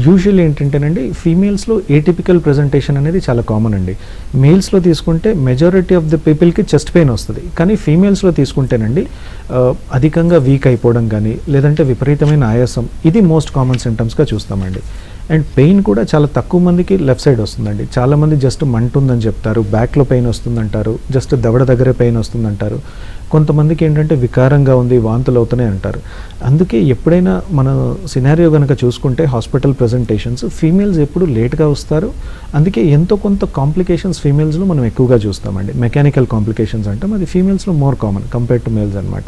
యూజువల్లీ ఏంటంటేనండి ఫీమేల్స్లో ఏటిపికల్ ప్రెజెంటేషన్ అనేది చాలా కామన్ అండి. మేల్స్లో తీసుకుంటే మెజారిటీ ఆఫ్ ద పీపుల్కి చెస్ట్ పెయిన్ వస్తుంది, కానీ ఫీమేల్స్లో తీసుకుంటేనండి అధికంగా వీక్ అయిపోవడం కానీ లేదంటే విపరీతమైన ఆయాసం, ఇది మోస్ట్ కామన్ సిమ్టమ్స్గా చూస్తామండి. అండ్ పెయిన్ కూడా చాలా తక్కువ మందికి లెఫ్ట్ సైడ్ వస్తుందండి. చాలామంది జస్ట్ మంటుందని చెప్తారు, బ్యాక్లో పెయిన్ వస్తుందంటారు, జస్ట్ దవడ దగ్గరే పెయిన్ వస్తుందంటారు. కొంతమందికి ఏంటంటే వికారంగా ఉంది, వాంతులు అవుతున్నాయి అంటారు. అందుకే ఎప్పుడైనా మన సినారియో కనుక చూసుకుంటే హాస్పిటల్ ప్రెజెంటేషన్స్ ఫీమేల్స్ ఎప్పుడు లేట్గా వస్తారు. అందుకే ఎంతో కొంత కాంప్లికేషన్స్ ఫీమేల్స్లో మనం ఎక్కువగా చూస్తామండి. మెకానికల్ కాంప్లికేషన్స్ అంటే అది ఫీమేల్స్లో more common compared to males అనమాట.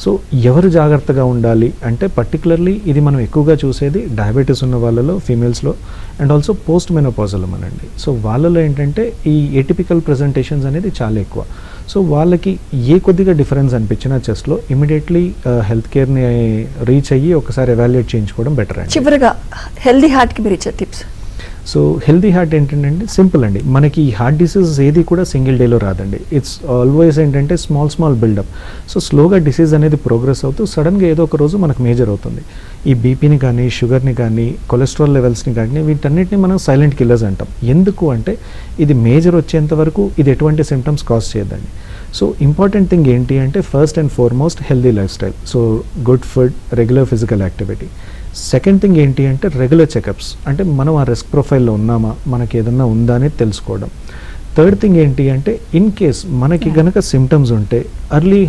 సో ఎవరు జాగ్రత్తగా ఉండాలి అంటే పర్టికులర్లీ ఇది మనం ఎక్కువగా చూసేది డయాబెటీస్ ఉన్న వాళ్ళలో ఫీమేల్స్లో అండ్ ఆల్సో పోస్ట్ మెనోపాజల్ అనండి. సో వాళ్ళలో ఏంటంటే ఈ ఎటిపికల్ ప్రెజెంటేషన్స్ అనేది చాలా ఎక్కువ. సో వాళ్ళకి ఏ కొద్దిగా డిఫరెన్స్ అనిపించినా చెస్ట్లో ఇమీడియట్లీ హెల్త్ కేర్ని రీచ్ అయ్యి ఒకసారి ఎవాల్యుయేట్ చేయించుకోవడం బెటర్ అండి. చివరిగా హెల్దీ హార్ట్కి మీరు ఇచ్చే టిప్స్? సో హెల్దీ హార్ట్ ఏంటంటే సింపుల్ అండి. మనకి ఈ హార్ట్ డిసీజ్ ఏది కూడా సింగిల్ డేలో రాదండి. ఇట్స్ ఆల్వేస్ ఏంటంటే స్మాల్ బిల్డప్. సో స్లోగా డిసీజ్ అనేది ప్రోగ్రెస్ అవుతూ సడన్గా ఏదో ఒక రోజు మనకు మేజర్ అవుతుంది. ఈ బీపీని కానీ షుగర్ని కానీ కొలెస్ట్రాల్ లెవెల్స్ని కానీ వీటన్నిటిని మనం సైలెంట్ కిల్లర్స్ అంటాం. ఎందుకు అంటే ఇది మేజర్ వచ్చేంత వరకు ఇది ఎటువంటి సిమ్టమ్స్ కాజ్ చేయదండి. సో ఇంపార్టెంట్ థింగ్ ఏంటి అంటే first and foremost healthy lifestyle. So good food, regular physical activity. Second thing ఏంటి అంటే రెగ్యులర్ చెకప్స్, అంటే మనం ఆ రిస్క్ ప్రొఫైల్లో ఉన్నామా, మనకి ఏదన్నా ఉందా అనేది తెలుసుకోవడం. థర్డ్ థింగ్ ఏంటి అంటే ఇన్ కేస్ మనకి గనక సిమ్టమ్స్ ఉంటే ఎర్లీ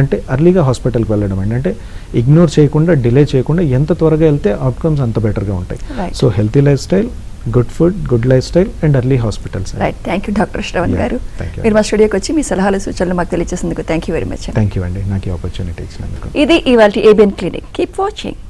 అంటే ఎర్లీగా హాస్పిటల్కి వెళ్ళడం అండి. అంటే ఇగ్నోర్ చేయకుండా, డిలే చేయకుండా ఎంత త్వరగా వెళ్తే అవుట్కమ్స్ అంత బెటర్గా ఉంటాయి. So healthy lifestyle, good food, good lifestyle and early hospitals. Right, thank you doctor Sravan గారు. మీరు మా స్టూడియోకి వచ్చి మీ సలహాలు సూచనలు మాకు తెలియజేసేందుకు thank you very much. Thank you అండి, నాకు ఈ ఆపర్చునిటీ ఇచ్చినందుకు. ఇది ఇవాళ ఏబిఎన్ క్లినిక్. Keep watching.